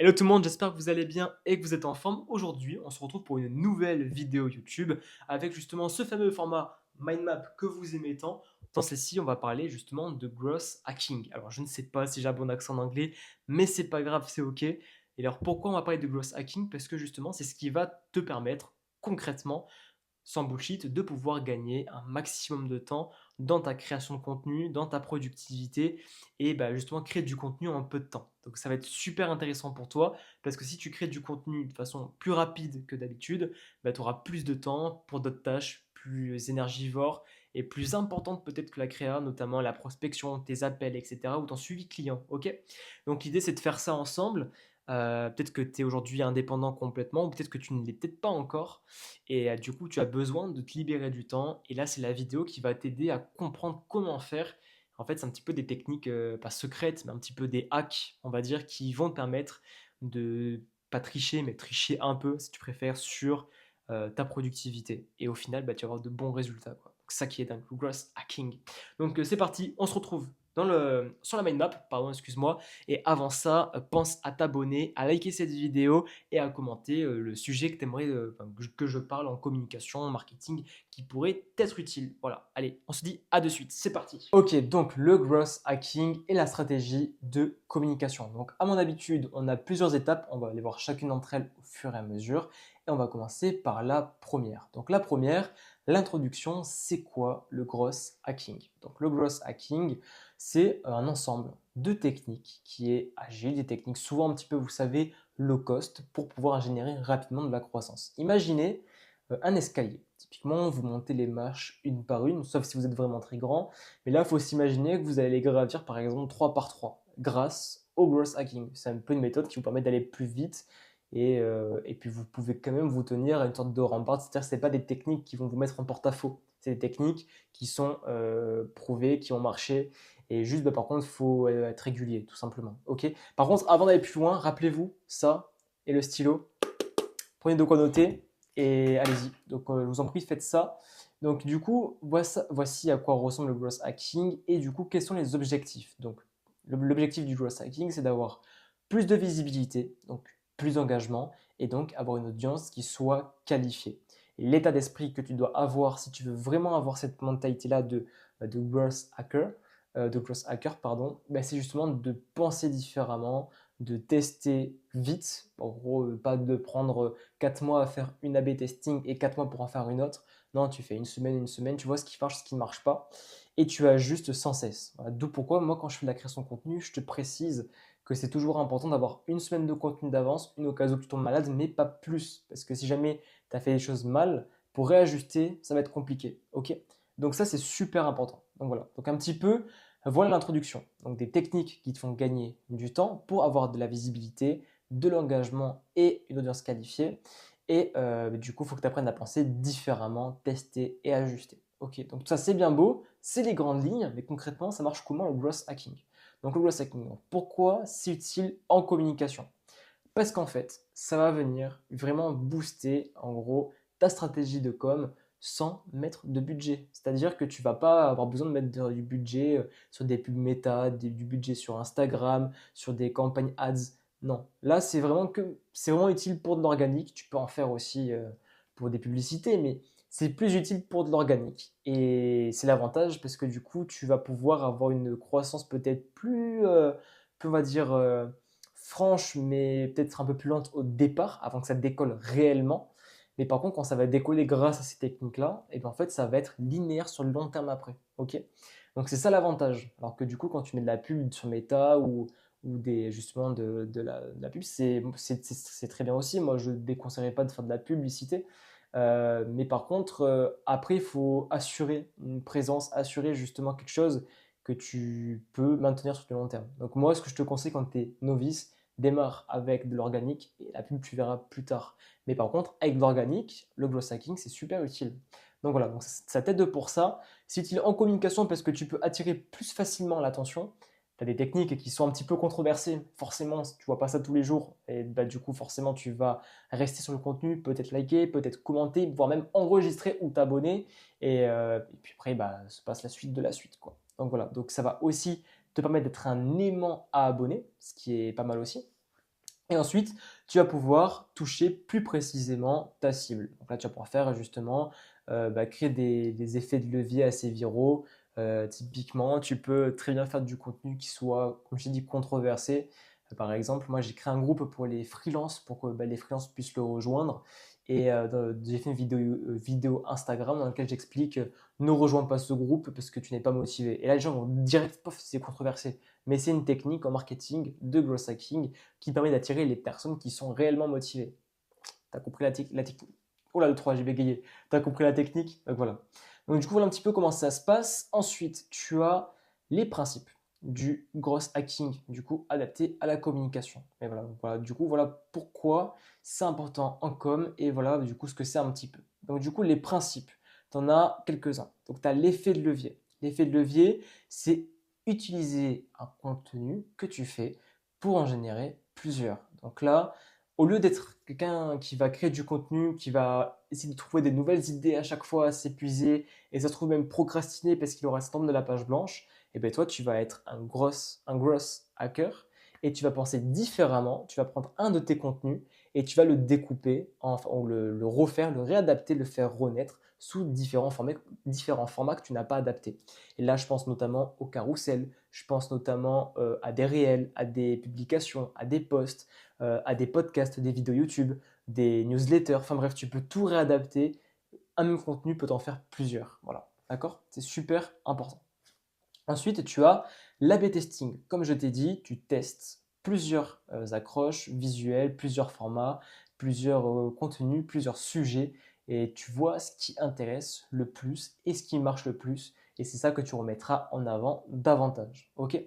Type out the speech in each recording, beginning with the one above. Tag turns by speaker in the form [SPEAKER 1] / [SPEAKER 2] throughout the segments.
[SPEAKER 1] Hello tout le monde, j'espère que vous allez bien et que vous êtes en forme. Aujourd'hui, on se retrouve pour une nouvelle vidéo YouTube avec justement ce fameux format mind map que vous aimez tant. Dans celle-ci, on va parler justement de growth hacking. Alors, je ne sais pas si j'ai un bon accent en anglais, mais c'est pas grave, c'est OK. Et alors, pourquoi on va parler de growth hacking? Parce que justement, c'est ce qui va te permettre concrètement sans bullshit, de pouvoir gagner un maximum de temps dans ta création de contenu, dans ta productivité et bah, justement créer du contenu en peu de temps. Donc ça va être super intéressant pour toi parce que si tu crées du contenu de façon plus rapide que d'habitude, bah, tu auras plus de temps pour d'autres tâches plus énergivores et plus importantes peut-être que la créa, notamment la prospection, tes appels, etc. ou ton suivi client. Ok. Donc l'idée c'est de faire ça ensemble. Peut-être que tu es aujourd'hui indépendant complètement ou peut-être que tu ne l'es peut-être pas encore et du coup, tu as besoin de te libérer du temps. Et là, c'est la vidéo qui va t'aider à comprendre comment faire. En fait, c'est un petit peu des techniques, pas secrètes, mais un petit peu des hacks, on va dire, qui vont te permettre de pas tricher, mais tricher un peu, si tu préfères, sur ta productivité. Et au final, bah, tu vas avoir de bons résultats, quoi. Donc, c'est ça qui est dingue, le gross hacking. Donc, c'est parti, on se retrouve sur la mind map, pardon, excuse-moi. Et avant ça, pense à t'abonner, à liker cette vidéo et à commenter le sujet que tu aimerais que je parle en communication, en marketing, qui pourrait t'être utile. Voilà, allez, on se dit à de suite, c'est parti. Ok, donc le growth hacking et la stratégie de communication. Donc à mon habitude, on a plusieurs étapes, on va aller voir chacune d'entre elles au fur et à mesure. Et on va commencer par la première. Donc la première, l'introduction, c'est quoi le growth hacking? Donc le growth hacking, c'est un ensemble de techniques qui est agile, des techniques souvent un petit peu, vous savez, low cost pour pouvoir générer rapidement de la croissance. Imaginez un escalier. Typiquement, vous montez les marches une par une, sauf si vous êtes vraiment très grand. Mais là, il faut s'imaginer que vous allez les gravir par exemple 3 par 3 grâce au growth hacking. C'est un peu une méthode qui vous permet d'aller plus vite et puis vous pouvez quand même vous tenir à une sorte de rambarde. C'est-à-dire que ce n'est pas des techniques qui vont vous mettre en porte-à-faux. C'est des techniques qui sont prouvées, qui ont marché. Et juste, bah, par contre, il faut être régulier, tout simplement. Ok. Par contre, avant d'aller plus loin, rappelez-vous ça et le stylo. Prenez de quoi noter et allez-y. Donc, je vous en prie, faites ça. Donc, du coup, voici à quoi ressemble le growth hacking et du coup, quels sont les objectifs. Donc, l'objectif du growth hacking, c'est d'avoir plus de visibilité, donc plus d'engagement et donc avoir une audience qui soit qualifiée. Et l'état d'esprit que tu dois avoir si tu veux vraiment avoir cette mentalité-là de growth hacker, pardon, ben c'est justement de penser différemment, de tester vite. En gros, pas de prendre 4 mois à faire une A/B testing et 4 mois pour en faire une autre. Non, tu fais une semaine, tu vois ce qui marche, ce qui ne marche pas, et tu ajustes sans cesse. Voilà. D'où pourquoi, moi, quand je fais de la création de contenu, je te précise que c'est toujours important d'avoir une semaine de contenu d'avance, une occasion que tu tombes malade, mais pas plus. Parce que si jamais tu as fait les choses mal, pour réajuster, ça va être compliqué. Ok. Donc ça, c'est super important. Donc voilà. Donc un petit peu, voilà l'introduction. Donc des techniques qui te font gagner du temps pour avoir de la visibilité, de l'engagement et une audience qualifiée. Et du coup, il faut que tu apprennes à penser différemment, tester et ajuster. Ok, donc tout ça c'est bien beau, c'est les grandes lignes, mais concrètement, ça marche comment le growth hacking? Donc le growth hacking, pourquoi c'est utile en communication? Parce qu'en fait, ça va venir vraiment booster en gros ta stratégie de com sans mettre de budget. C'est-à-dire que tu vas pas avoir besoin de mettre du budget sur des pubs méta, du budget sur Instagram, sur des campagnes ads. Non, là c'est vraiment utile pour de l'organique. Tu peux en faire aussi pour des publicités, mais c'est plus utile pour de l'organique. Et c'est l'avantage parce que du coup, tu vas pouvoir avoir une croissance peut-être plus, on va dire, franche, mais peut-être un peu plus lente au départ, avant que ça décolle réellement. Mais par contre, quand ça va décoller grâce à ces techniques-là, et bien en fait, ça va être linéaire sur le long terme après. Ok. Donc c'est ça l'avantage. Alors que du coup, quand tu mets de la pub sur Meta ou justement de la pub, c'est très bien aussi. Moi, je ne déconseillerais pas de faire de la publicité. Mais par contre, après, il faut assurer une présence, assurer justement quelque chose que tu peux maintenir sur le long terme. Donc moi, ce que je te conseille quand tu es novice, démarre avec de l'organique et la pub, tu verras plus tard. Mais par contre, avec de l'organique, le growth hacking, c'est super utile. Donc voilà, donc ça t'aide pour ça. C'est utile en communication parce que tu peux attirer plus facilement l'attention. Tu as des techniques qui sont un petit peu controversées. Forcément, tu vois pas ça tous les jours. Et bah, du coup, forcément, tu vas rester sur le contenu, peut-être liker, peut-être commenter, voire même enregistrer ou t'abonner. Et puis après, bah, se passe la suite de la suite, quoi. Donc voilà, donc ça va aussi te permettre d'être un aimant à abonner, ce qui est pas mal aussi. Et ensuite, tu vas pouvoir toucher plus précisément ta cible. Donc là, tu vas pouvoir faire justement créer des effets de levier assez viraux. Typiquement, tu peux très bien faire du contenu qui soit, comme je t'ai dit, controversé. Par exemple, moi, j'ai créé un groupe pour les freelances pour que les freelances puissent le rejoindre. Et j'ai fait une vidéo Instagram dans laquelle j'explique ne rejoins pas ce groupe parce que tu n'es pas motivé. Et là, les gens vont direct, pof, c'est controversé. Mais c'est une technique en marketing de growth hacking qui permet d'attirer les personnes qui sont réellement motivées. Tu as compris la technique. Oh là, le 3, j'ai bégayé. Tu as compris la technique. Donc voilà. Donc du coup, voilà un petit peu comment ça se passe. Ensuite, tu as les principes du growth hacking, du coup, adapté à la communication. Et voilà, donc voilà, du coup, voilà pourquoi c'est important en com et voilà, du coup, ce que c'est un petit peu. Donc du coup, les principes, tu en as quelques-uns. Donc tu as l'effet de levier. L'effet de levier, c'est utiliser un contenu que tu fais pour en générer plusieurs. Donc là, au lieu d'être quelqu'un qui va créer du contenu, qui va essayer de trouver des nouvelles idées à chaque fois, s'épuiser, et ça se trouve même procrastiner parce qu'il aura syndrome de la page blanche, et bien toi, tu vas être un gross hacker et tu vas penser différemment. Tu vas prendre un de tes contenus et tu vas le découper, enfin, ou le refaire, le réadapter, le faire renaître sous différents formats que tu n'as pas adaptés. Et là, je pense notamment au carrousel, je pense notamment à des réels, à des publications, à des posts, à des podcasts, des vidéos YouTube, des newsletters. Enfin bref, tu peux tout réadapter. Un même contenu peut en faire plusieurs. Voilà, d'accord? C'est super important. Ensuite, tu as l'A/B testing. Comme je t'ai dit, tu testes plusieurs accroches visuelles, plusieurs formats, plusieurs contenus, plusieurs sujets et tu vois ce qui intéresse le plus et ce qui marche le plus. Et c'est ça que tu remettras en avant davantage. Ok?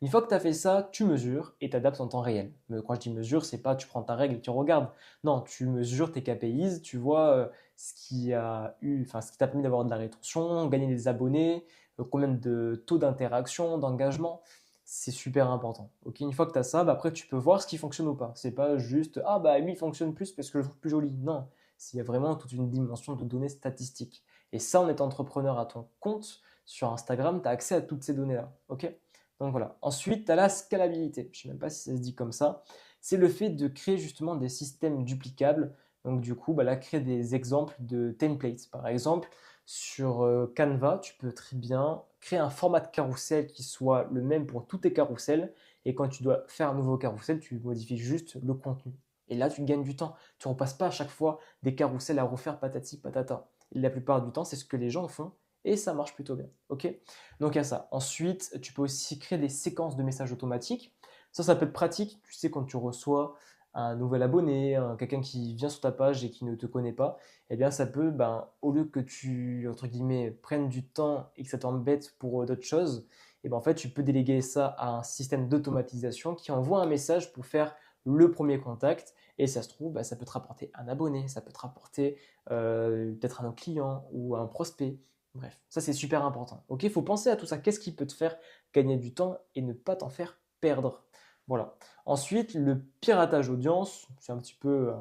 [SPEAKER 1] Une fois que tu as fait ça, tu mesures et tu adaptes en temps réel. Mais quand je dis mesure, c'est pas tu prends ta règle et tu regardes. Non, tu mesures tes KPIs, tu vois ce qui a eu, enfin ce qui t'a permis d'avoir de la rétention, gagner des abonnés, combien de taux d'interaction, d'engagement, c'est super important. Ok, une fois que tu as ça, bah après tu peux voir ce qui fonctionne ou pas. C'est pas juste ah bah lui il fonctionne plus parce que je le trouve plus joli. Non, il y a vraiment toute une dimension de données statistiques. Et ça, en étant entrepreneur à ton compte sur Instagram, tu as accès à toutes ces données-là. Ok, donc voilà. Ensuite, tu as la scalabilité. Je ne sais même pas si ça se dit comme ça. C'est le fait de créer justement des systèmes duplicables. Donc du coup, bah là, créer des exemples de templates. Par exemple, sur Canva, tu peux très bien créer un format de carrousel qui soit le même pour tous tes carousels. Et quand tu dois faire un nouveau carrousel, tu modifies juste le contenu. Et là, tu gagnes du temps. Tu ne repasses pas à chaque fois des carousels à refaire patati patata. Et la plupart du temps, c'est ce que les gens font et ça marche plutôt bien. Ok? Donc, il y a ça. Ensuite, tu peux aussi créer des séquences de messages automatiques. Ça peut être pratique. Tu sais, quand tu reçois un nouvel abonné, quelqu'un qui vient sur ta page et qui ne te connaît pas, eh bien ça peut, au lieu que tu, entre guillemets, prennes du temps et que ça t'embête pour d'autres choses, en fait, tu peux déléguer ça à un système d'automatisation qui envoie un message pour faire le premier contact. Et ça se trouve, ça peut te rapporter un abonné, ça peut te rapporter peut-être un client ou un prospect. Bref, ça c'est super important. Ok, il faut penser à tout ça. Qu'est-ce qui peut te faire gagner du temps et ne pas t'en faire perdre? Voilà. Ensuite, le piratage audience, c'est un petit peu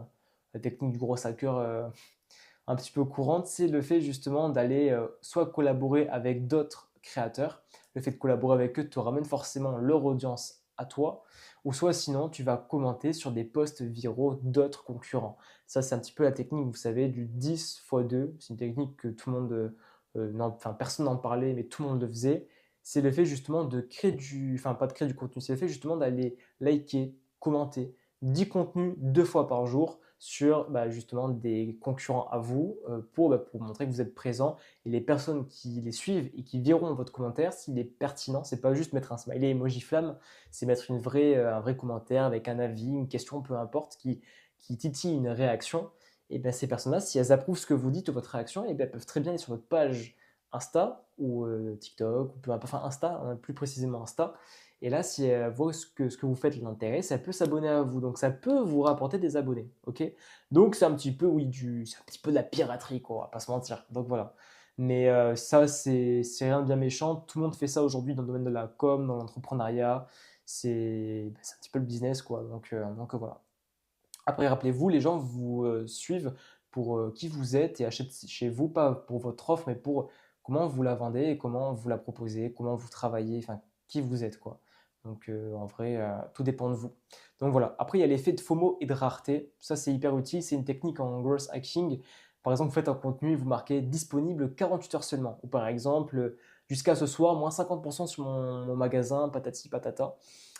[SPEAKER 1] la technique du gros hacker un petit peu courante, c'est le fait justement d'aller soit collaborer avec d'autres créateurs. Le fait de collaborer avec eux te ramène forcément leur audience à toi, ou soit sinon tu vas commenter sur des posts viraux d'autres concurrents. Ça, c'est un petit peu la technique, vous savez, du 10 x 2. C'est une technique que tout le monde, enfin personne n'en parlait, mais tout le monde le faisait. C'est le fait justement de créer enfin pas de créer du contenu, c'est le fait justement d'aller liker, commenter 10 contenus 2 fois par jour sur justement des concurrents à vous pour montrer que vous êtes présent et les personnes qui les suivent et qui verront votre commentaire, s'il est pertinent, c'est pas juste mettre un smiley emoji flamme, c'est mettre un vrai commentaire avec un avis, une question, peu importe, qui titille une réaction. Et bien ces personnes-là, si elles approuvent ce que vous dites ou votre réaction, et bien elles peuvent très bien aller sur votre page Insta ou TikTok, ou peu importe, enfin Insta, hein, plus précisément Insta, et là, si elle voit ce que vous faites l'intéresse, elle peut s'abonner à vous. Donc, ça peut vous rapporter des abonnés. Ok? Donc, c'est un petit peu, oui, c'est un petit peu de la piraterie, quoi. On va pas se mentir. Donc, voilà. Mais ça, c'est rien de bien méchant. Tout le monde fait ça aujourd'hui dans le domaine de la com, dans l'entrepreneuriat. C'est un petit peu le business, quoi. Donc, voilà. Après, rappelez-vous, les gens vous suivent pour qui vous êtes et achètent chez vous, pas pour votre offre, mais pour comment vous la vendez et comment vous la proposez, comment vous travaillez, enfin, qui vous êtes, quoi. Donc en vrai, tout dépend de vous. Donc voilà. Après, il y a l'effet de FOMO et de rareté. Ça, c'est hyper utile. C'est une technique en growth hacking. Par exemple, vous faites un contenu et vous marquez disponible 48 heures seulement. Ou par exemple, jusqu'à ce soir, moins 50% sur mon magasin, patati patata,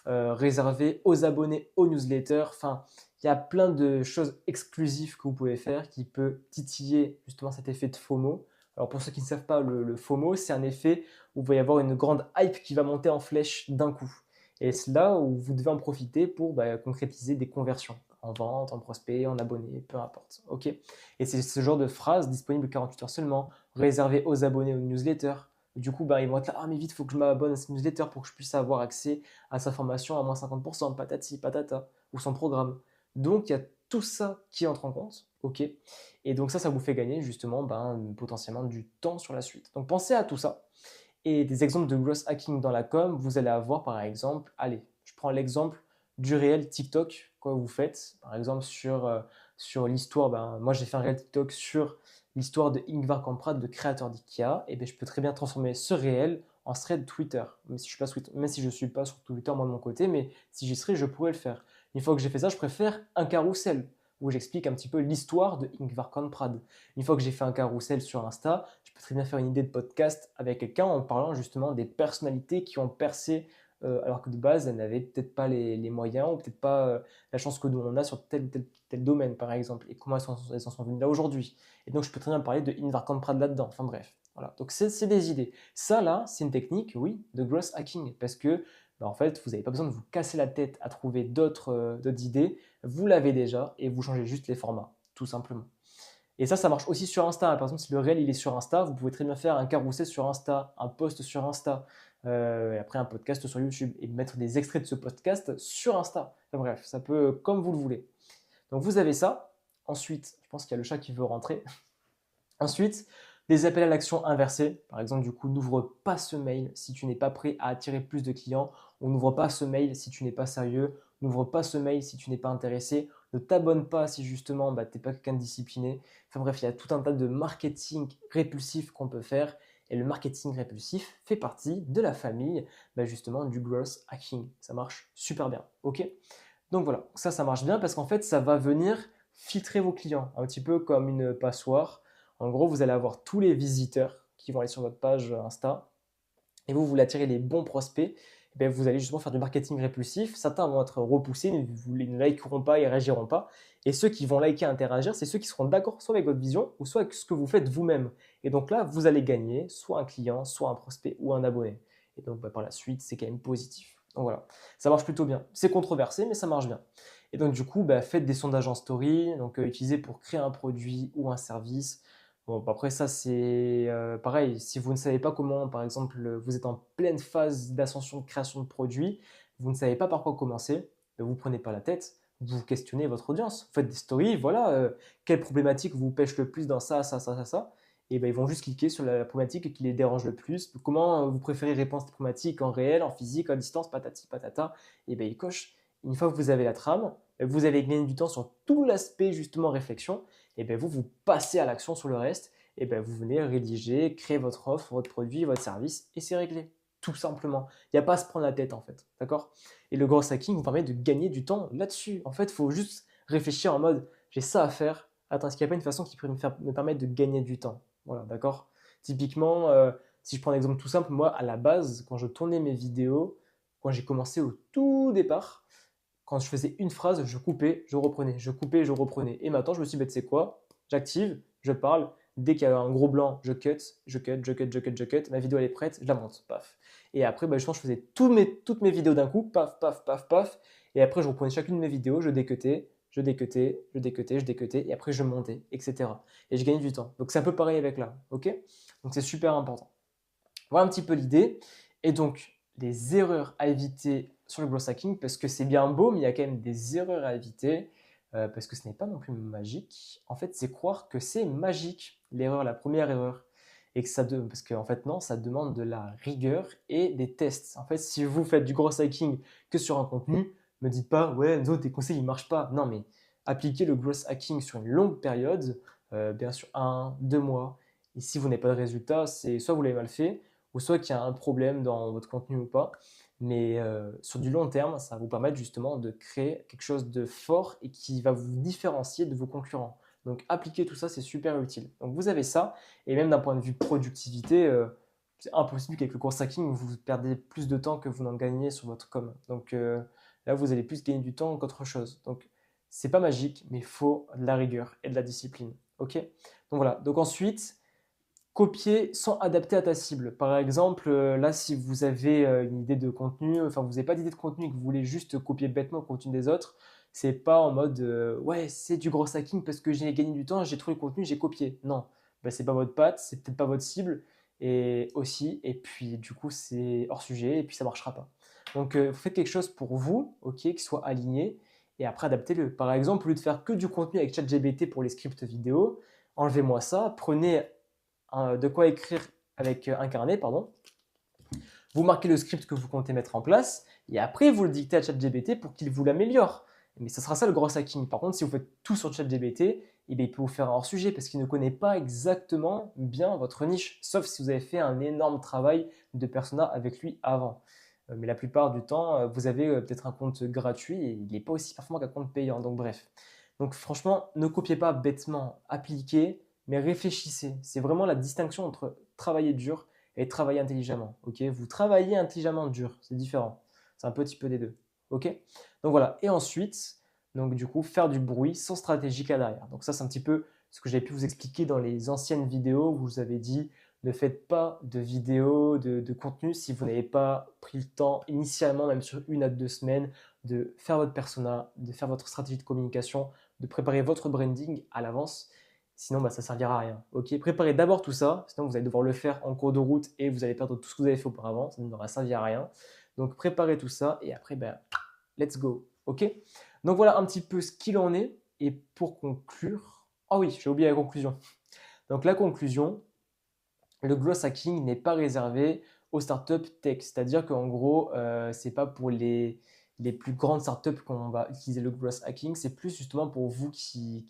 [SPEAKER 1] réservé aux abonnés aux newsletters. Enfin, il y a plein de choses exclusives que vous pouvez faire qui peut titiller justement cet effet de FOMO. Alors pour ceux qui ne savent pas, le FOMO, c'est un effet où il va y avoir une grande hype qui va monter en flèche d'un coup. Et c'est là où vous devez en profiter pour concrétiser des conversions en vente, en prospect, en abonnés, peu importe. Ok. Et c'est ce genre de phrase disponible 48 heures seulement, réservé aux abonnés aux newsletters. Du coup, ils vont être là, ah mais vite, il faut que je m'abonne à cette newsletter pour que je puisse avoir accès à sa formation à moins 50%, patati, patata, ou son programme. Donc, il y a tout ça qui entre en compte, ok. Et donc ça vous fait gagner justement potentiellement du temps sur la suite. Donc pensez à tout ça. Et des exemples de growth hacking dans la com, vous allez avoir par exemple, allez, je prends l'exemple du réel TikTok, quoi vous faites, par exemple sur l'histoire, moi j'ai fait un réel TikTok sur l'histoire de Ingvar Kamprad, le créateur d'IKEA, et bien je peux très bien transformer ce réel en thread Twitter, même si je ne suis pas sur Twitter moi de mon côté, mais si j'y serais, je pourrais le faire. Une fois que j'ai fait ça, je préfère un carrousel où j'explique un petit peu l'histoire de Ingvar Kamprad. Une fois que j'ai fait un carrousel sur Insta, je peux très bien faire une idée de podcast avec quelqu'un en parlant justement des personnalités qui ont percé alors que de base, elles n'avaient peut-être pas les moyens ou peut-être pas la chance que nous on a sur tel domaine par exemple et comment elles en sont venues là aujourd'hui. Et donc je peux très bien parler de Ingvar Kamprad là-dedans. Enfin bref, voilà. Donc c'est des idées. Ça là, c'est une technique, oui, de growth hacking parce que en fait, vous n'avez pas besoin de vous casser la tête à trouver d'autres idées. Vous l'avez déjà et vous changez juste les formats, tout simplement. Et ça marche aussi sur Insta. Par exemple, si le réel il est sur Insta, vous pouvez très bien faire un carrousel sur Insta, un post sur Insta, et après un podcast sur YouTube, et mettre des extraits de ce podcast sur Insta. Enfin, bref, ça peut comme vous le voulez. Donc vous avez ça. Ensuite, je pense qu'il y a le chat qui veut rentrer. Ensuite, des appels à l'action inversés. Par exemple, du coup, n'ouvre pas ce mail si tu n'es pas prêt à attirer plus de clients. Ou n'ouvre pas ce mail si tu n'es pas sérieux. N'ouvre pas ce mail si tu n'es pas intéressé. Ne t'abonne pas si justement tu n'es pas quelqu'un de discipliné. Enfin bref, il y a tout un tas de marketing répulsif qu'on peut faire. Et le marketing répulsif fait partie de la famille justement du growth hacking. Ça marche super bien. Ok. Donc voilà, ça marche bien parce qu'en fait, ça va venir filtrer vos clients, un petit peu comme une passoire. En gros, vous allez avoir tous les visiteurs qui vont aller sur votre page Insta et vous voulez attirer les bons prospects. Et bien, vous allez justement faire du marketing répulsif. Certains vont être repoussés, ils ne likeront pas, ils ne réagiront pas. Et ceux qui vont liker, interagir, c'est ceux qui seront d'accord soit avec votre vision ou soit avec ce que vous faites vous-même. Et donc là, vous allez gagner soit un client, soit un prospect ou un abonné. Et donc par la suite, c'est quand même positif. Donc voilà, ça marche plutôt bien. C'est controversé, mais ça marche bien. Et donc du coup, faites des sondages en story, donc utilisez pour créer un produit ou un service. Bon, après ça, c'est pareil. Si vous ne savez pas comment, par exemple, vous êtes en pleine phase d'ascension de création de produits, vous ne savez pas par quoi commencer, vous ne prenez pas la tête, vous questionnez votre audience. Vous faites des stories, voilà, quelle problématique vous pêche le plus dans ça, ça, ça, ça, ça. Et ils vont juste cliquer sur la problématique qui les dérange le plus. Comment vous préférez répondre à cette problématique en réel, en physique, à distance, patati, patata. Et ils cochent. Une fois que vous avez la trame, vous avez gagné du temps sur tout l'aspect justement réflexion. Et vous passez à l'action sur le reste. Et vous venez rédiger, créer votre offre, votre produit, votre service, et c'est réglé. Tout simplement. Il n'y a pas à se prendre la tête en fait. D'accord. Et le gros hacking vous permet de gagner du temps là-dessus. En fait, il faut juste réfléchir en mode j'ai ça à faire. Attends, est-ce qu'il n'y a pas une façon qui pourrait me permettre de gagner du temps? Voilà, d'accord. Typiquement, si je prends un exemple tout simple, moi à la base, quand je tournais mes vidéos, quand j'ai commencé au tout départ, quand je faisais une phrase, je coupais, je reprenais, je coupais, je reprenais. Et maintenant, je me suis dit, tu sais quoi? J'active, je parle. Dès qu'il y a un gros blanc, je cut, je cut, je cut, je cut, je cut. Ma vidéo, elle est prête, je la monte, paf. Et après, je pense que je faisais toutes mes vidéos d'un coup, paf, paf, paf, paf. Et après, je reprenais chacune de mes vidéos, je décutais, je décutais, je décutais, je décutais. Et après, je montais, etc. Et je gagnais du temps. Donc, c'est un peu pareil avec là, ok? Donc, c'est super important. Voilà un petit peu l'idée. Et donc, les erreurs à éviter sur le growth hacking, parce que c'est bien beau, mais il y a quand même des erreurs à éviter, parce que ce n'est pas non plus magique. En fait, c'est croire que c'est magique, l'erreur, la première erreur. Et que parce qu'en fait, non, ça demande de la rigueur et des tests. En fait, si vous faites du growth hacking que sur un contenu, ne me dites pas, ouais, nous, tes conseils, ils ne marchent pas. Non, mais appliquez le growth hacking sur une longue période, bien sûr 1, 2 mois. Et si vous n'avez pas de résultat, c'est soit vous l'avez mal fait, ou soit qu'il y a un problème dans votre contenu ou pas. Mais sur du long terme, ça va vous permettre justement de créer quelque chose de fort et qui va vous différencier de vos concurrents. Donc appliquer tout ça, c'est super utile. Donc vous avez ça, et même d'un point de vue productivité, c'est impossible qu'avec le course hacking, vous perdez plus de temps que vous n'en gagnez sur votre com. Donc là, vous allez plus gagner du temps qu'autre chose. Donc c'est pas magique, mais il faut de la rigueur et de la discipline. Ok? Donc voilà. Donc ensuite, copier sans adapter à ta cible. Par exemple, là, si vous avez une idée de contenu, enfin, vous n'avez pas d'idée de contenu et que vous voulez juste copier bêtement le contenu des autres, c'est pas en mode ouais, c'est du gros hacking parce que j'ai gagné du temps, j'ai trouvé le contenu, j'ai copié. Non, ben, c'est pas votre patte, c'est peut-être pas votre cible et aussi, et puis du coup, c'est hors sujet et puis ça marchera pas. Donc, vous faites quelque chose pour vous, ok, qui soit aligné et après adaptez-le. Par exemple, au lieu de faire que du contenu avec ChatGPT pour les scripts vidéo, enlevez-moi ça, prenez de quoi écrire avec un carnet, pardon. Vous marquez le script que vous comptez mettre en place et après vous le dictez à ChatGPT pour qu'il vous l'améliore. Mais ce sera ça le gros hacking. Par contre, si vous faites tout sur ChatGPT, il peut vous faire un hors-sujet parce qu'il ne connaît pas exactement bien votre niche, sauf si vous avez fait un énorme travail de persona avec lui avant. Mais la plupart du temps, vous avez peut-être un compte gratuit et il n'est pas aussi performant qu'un compte payant. Donc bref. Donc franchement, ne copiez pas bêtement, appliquez, mais réfléchissez. C'est vraiment la distinction entre travailler dur et travailler intelligemment. Ok, vous travaillez intelligemment dur, c'est différent. C'est un petit peu des deux. Ok, donc voilà. Et ensuite, donc du coup, faire du bruit sans stratégie à derrière. Donc ça, c'est un petit peu ce que j'avais pu vous expliquer dans les anciennes vidéos où je vous avais dit ne faites pas de vidéos, de contenu si vous n'avez pas pris le temps initialement, même sur 1 à 2 semaines, de faire votre persona, de faire votre stratégie de communication, de préparer votre branding à l'avance. Sinon, bah, ça ne servira à rien. Ok, préparez d'abord tout ça, sinon vous allez devoir le faire en cours de route et vous allez perdre tout ce que vous avez fait auparavant, ça ne devra servir à rien. Donc préparez tout ça et après, bah, let's go. Ok, donc voilà un petit peu ce qu'il en est. Et pour conclure, ah oui, j'ai oublié la conclusion. Donc la conclusion, le growth hacking n'est pas réservé aux startups tech. C'est-à-dire qu'en gros, ce n'est pas pour les plus grandes startups qu'on va utiliser le growth hacking. C'est plus justement pour vous qui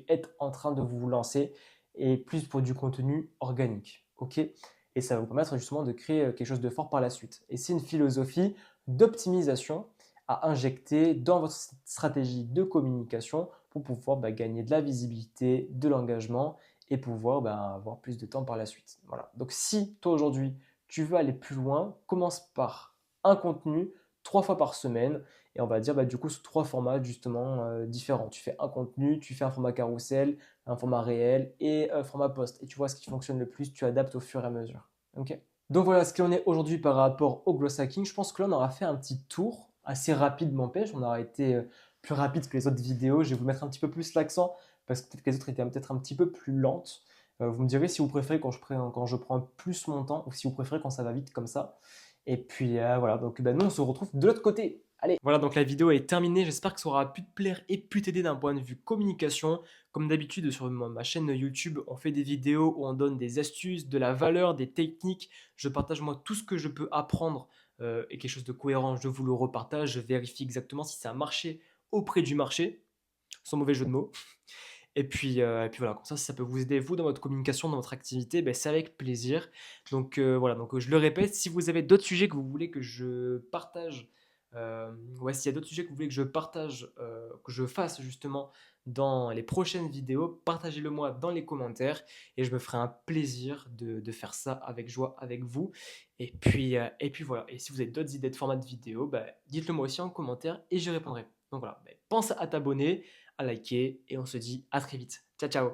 [SPEAKER 1] êtes en train de vous lancer et plus pour du contenu organique. Ok, et ça va vous permettre justement de créer quelque chose de fort par la suite. Et c'est une philosophie d'optimisation à injecter dans votre stratégie de communication pour pouvoir gagner de la visibilité, de l'engagement et pouvoir avoir plus de temps par la suite. Voilà. Donc si toi aujourd'hui tu veux aller plus loin, commence par un contenu 3 fois par semaine et on va dire du coup sous 3 formats justement différents. Tu fais un contenu, tu fais un format carrousel, un format réel et un format post. Et tu vois ce qui fonctionne le plus, tu adaptes au fur et à mesure. Ok. Donc voilà ce qu'il en est aujourd'hui par rapport au growth hacking. Je pense que là on aura fait un petit tour assez rapide, m'empêche. On aura été plus rapide que les autres vidéos. Je vais vous mettre un petit peu plus l'accent parce que peut-être que les autres étaient peut-être un petit peu plus lentes. Vous me direz si vous préférez quand je prends plus mon temps ou si vous préférez quand ça va vite comme ça. Et puis voilà, donc nous on se retrouve de l'autre côté. Allez. Voilà, donc la vidéo est terminée. J'espère que ça aura pu te plaire et pu t'aider d'un point de vue communication. Comme d'habitude sur ma chaîne YouTube, on fait des vidéos où on donne des astuces, de la valeur, des techniques. Je partage moi tout ce que je peux apprendre et quelque chose de cohérent, je vous le repartage. Je vérifie exactement si ça a marché auprès du marché, sans mauvais jeu de mots. Et puis voilà, comme ça, si ça peut vous aider, vous, dans votre communication, dans votre activité, c'est avec plaisir. Donc voilà, donc je le répète, si vous avez d'autres sujets que vous voulez que je partage, ouais, s'il y a d'autres sujets que vous voulez que je partage, que je fasse justement dans les prochaines vidéos, partagez-le moi dans les commentaires et je me ferai un plaisir de faire ça avec joie avec vous. Et puis voilà, et si vous avez d'autres idées de format de vidéo, dites-le moi aussi en commentaire et j'y répondrai. Donc voilà, pense à t'abonner, à liker et on se dit à très vite. Ciao ciao.